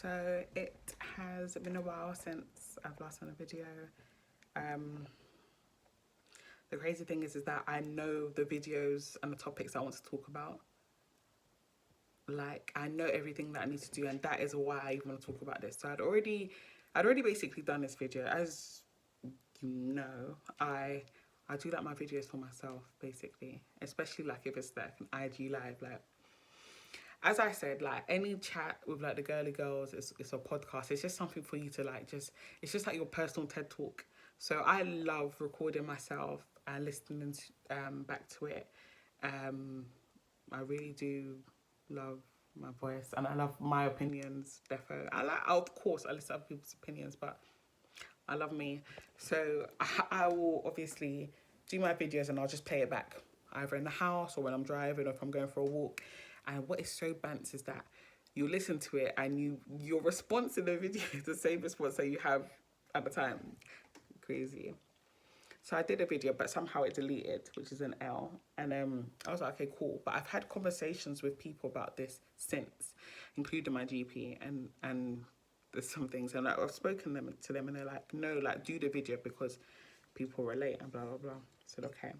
So it has been a while since I've last done a video. The crazy thing is that I know the videos and the topics I want to talk about. Like, I know everything that I need to do, and that is why I even want to talk about this. So I'd already basically done this video. As you know, I do like my videos for myself, basically, especially like if it's like an IG live. Like, as I said, like any chat with like the girly girls, it's a podcast. It's just something for you to like it's just like your personal TED talk. So I love recording myself and listening back to it. I really do love my voice, and I love my opinions. Defo, of course, I listen to other people's opinions, but I love me. So I will obviously do my videos, and I'll just play it back either in the house or when I'm driving or if I'm going for a walk. And what is so bants is that you listen to it and your response in the video is the same response that you have at the time. Crazy. So I did a video, but somehow it deleted, which is an L. And I was like, okay, cool. But I've had conversations with people about this since, including my GP, and there's some things, and I've spoken to them, and they're like, no, like do the video because people relate and blah blah blah. I said okay.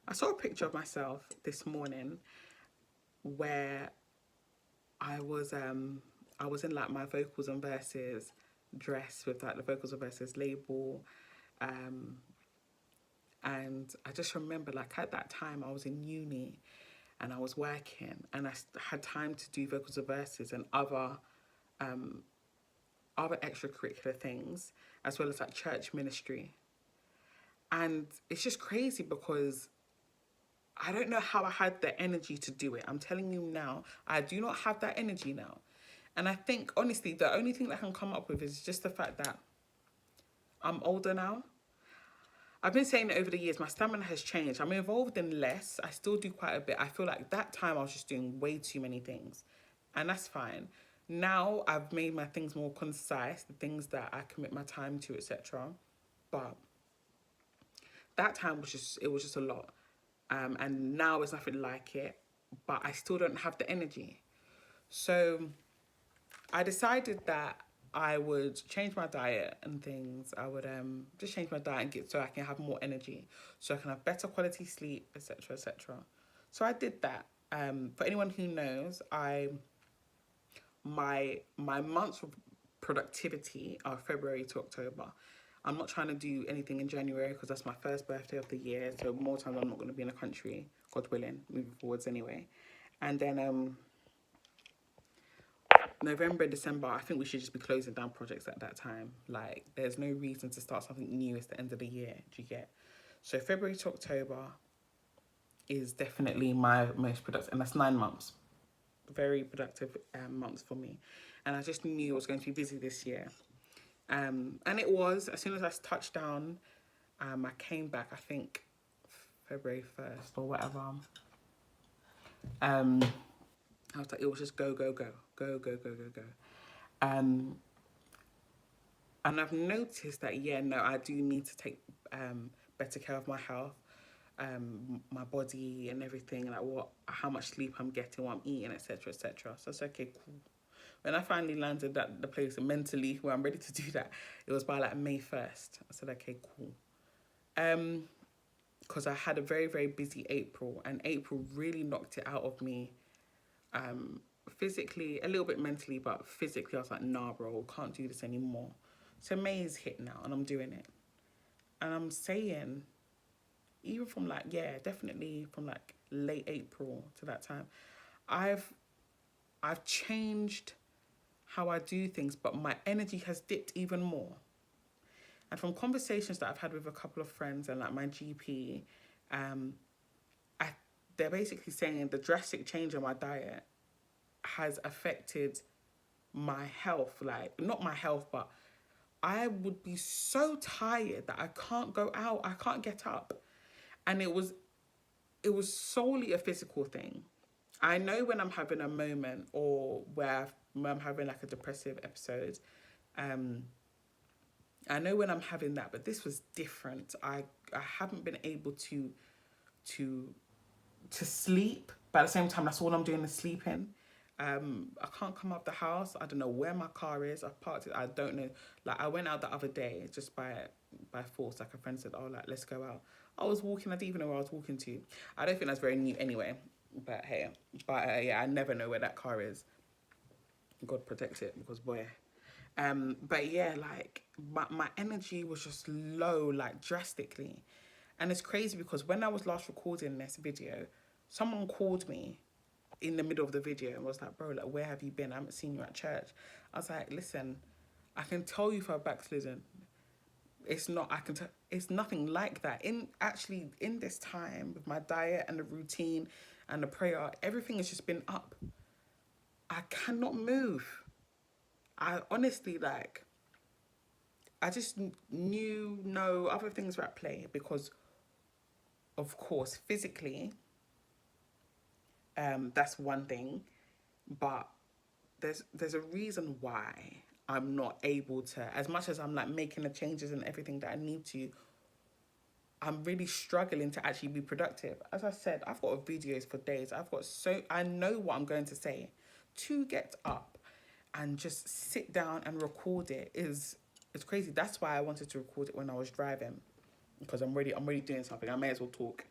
I saw a picture of myself this morning where I was in like my vocals and verses dress with like the vocals and verses label, and I just remember like at that time I was in uni and I was working, and I had time to do vocals and verses and other extracurricular things, as well as like church ministry. And it's just crazy because I don't know how I had the energy to do it. I'm telling you now, I do not have that energy now. And I think, honestly, the only thing that I can come up with is just the fact that I'm older now. I've been saying it over the years, my stamina has changed. I'm involved in less. I still do quite a bit. I feel like that time I was just doing way too many things. And that's fine. Now I've made my things more concise, the things that I commit my time to, etc. But that time was just a lot. And now it's nothing like it, but I still don't have the energy. So I decided that I would change my diet and things. I would just change my diet and get so I can have more energy, so I can have better quality sleep, etc., etc. So I did that. For anyone who knows, my months of productivity are February to October. I'm not trying to do anything in January because that's my first birthday of the year. So more times I'm not going to be in the country, God willing, moving forwards anyway. And then November, December, I think we should just be closing down projects at that time. Like, there's no reason to start something new. It's the end of the year, do you get? So February to October is definitely my most productive, and that's 9 months. Very productive months for me. And I just knew I was going to be busy this year. And it was, as soon as I touched down, I came back, I think, February 1st or whatever. I was like, it was just go, go, go, go, go, go, go, go. And I've noticed that, yeah, no, I do need to take better care of my health, my body and everything, like how much sleep I'm getting, what I'm eating, etc., etc. So it's okay, cool. When I finally landed at the place mentally where I'm ready to do that, it was by like May 1st. I said, okay, cool. Because I had a very, very busy April, and April really knocked it out of me. Physically, a little bit mentally, but physically I was like, nah, bro, can't do this anymore. So May is hit now, and I'm doing it. And I'm saying, even from like, yeah, definitely from like late April to that time, I've changed how I do things, but my energy has dipped even more. And from conversations that I've had with a couple of friends and like my GP, they're basically saying the drastic change in my diet has affected my health. Like, not my health, but I would be so tired that I can't go out, I can't get up. And it was solely a physical thing. I know when I'm having a moment or where I'm having like a depressive episode, I know when I'm having that, but this was different. I haven't been able to sleep, but at the same time, that's all I'm doing is sleeping. I can't come out the house. I don't know where my car is. I've parked it. I don't know. Like, I went out the other day just by force. Like, a friend said, "Oh, like, let's go out." I was walking. I didn't even know where I was walking to. I don't think that's very new anyway. But hey, yeah, I never know where that car is. God protect it, because boy. But yeah, like, my energy was just low, like, drastically. And it's crazy because when I was last recording this video, someone called me in the middle of the video and was like, "Bro, like, where have you been? I haven't seen you at church." I was like, "Listen, I can tell you for a backslidden, it's not, it's nothing like that. In this time with my diet and the routine and the prayer, everything has just been up. I cannot move. I honestly, like, I just knew no other things were at play because, of course, physically, that's one thing, but there's a reason why I'm not able to, as much as I'm like making the changes and everything that I need to, I'm really struggling to actually be productive. As I said, I've got videos for days. I know what I'm going to say. To get up and just sit down and record it's crazy. That's why I wanted to record it when I was driving, because I'm really doing something. I may as well talk.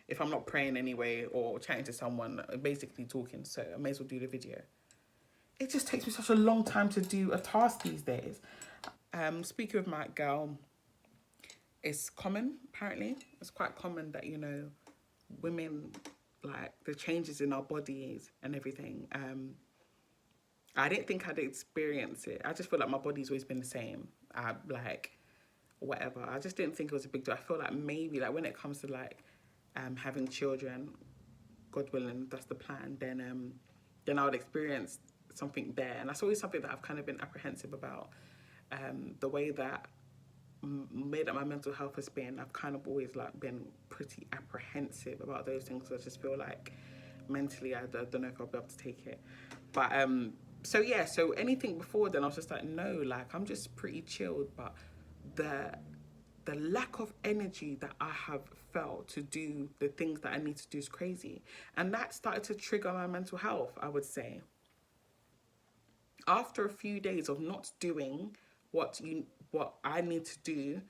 If I'm not praying anyway or chatting to someone, basically talking, so I may as well do the video. It just takes me such a long time to do a task these days. Speaking of my girl, it's common, apparently. It's quite common that, women, like, the changes in our bodies and everything. I didn't think I'd experience it. I just feel like my body's always been the same. Like, whatever. I just didn't think it was a big deal. I feel like maybe, like, when it comes to, like, having children, God willing, that's the plan, then I would experience something there. And that's always something that I've kind of been apprehensive about. The way that my mental health has been, I've kind of always, like, been pretty apprehensive about those things. I just feel like mentally I don't know if I'll be able to take it. But so yeah, so anything before then I was just like, no, like, I'm just pretty chilled. But the lack of energy that I have felt to do the things that I need to do is crazy. And that started to trigger my mental health, I would say. After a few days of not doing what I need to do,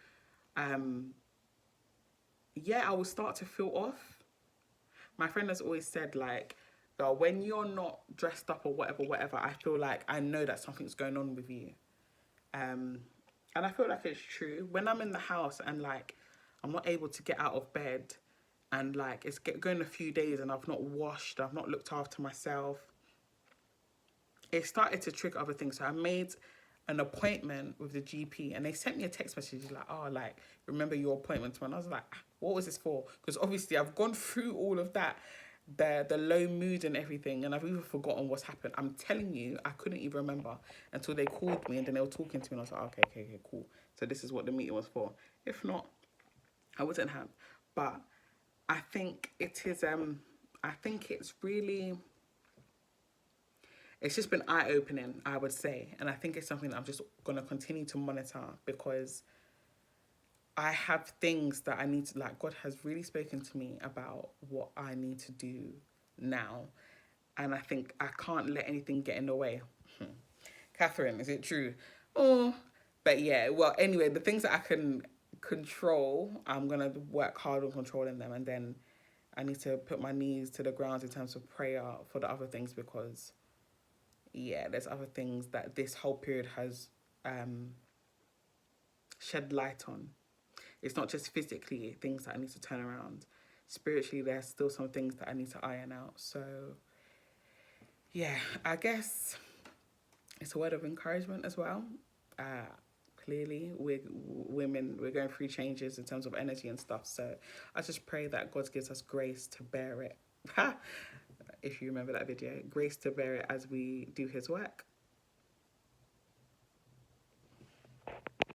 yeah, I will start to feel off. My friend has always said, like, when you're not dressed up or whatever, I feel like I know that something's going on with you. And I feel like it's true. When I'm in the house and, like, I'm not able to get out of bed, and, like, it's going a few days and I've not washed, I've not looked after myself, it started to trigger other things. So I made an appointment with the GP and they sent me a text message like, "Oh, like, remember your appointment?" And I was like, what was this for? Because obviously I've gone through all of that, the low mood and everything, and I've even forgotten what's happened. I'm telling you, I couldn't even remember until they called me and then they were talking to me and I was like, okay, cool. So this is what the meeting was for. If not, I wouldn't have. But I think it is, I think it's really, it's just been eye-opening, I would say. And I think it's something that I'm just going to continue to monitor, because I have things that I need to, like, God has really spoken to me about what I need to do now. And I think I can't let anything get in the way. Catherine, is it true? Oh, but yeah, well, anyway, the things that I can control, I'm going to work hard on controlling them. And then I need to put my knees to the ground in terms of prayer for the other things, because yeah, there's other things that this whole period has shed light on. It's not just physically things that I need to turn around. Spiritually, there's still some things that I need to iron out. So yeah, I guess it's a word of encouragement as well. Clearly, we're women, we're going through changes in terms of energy and stuff. So I just pray that God gives us grace to bear it. If you remember that video, grace to bear it as we do his work.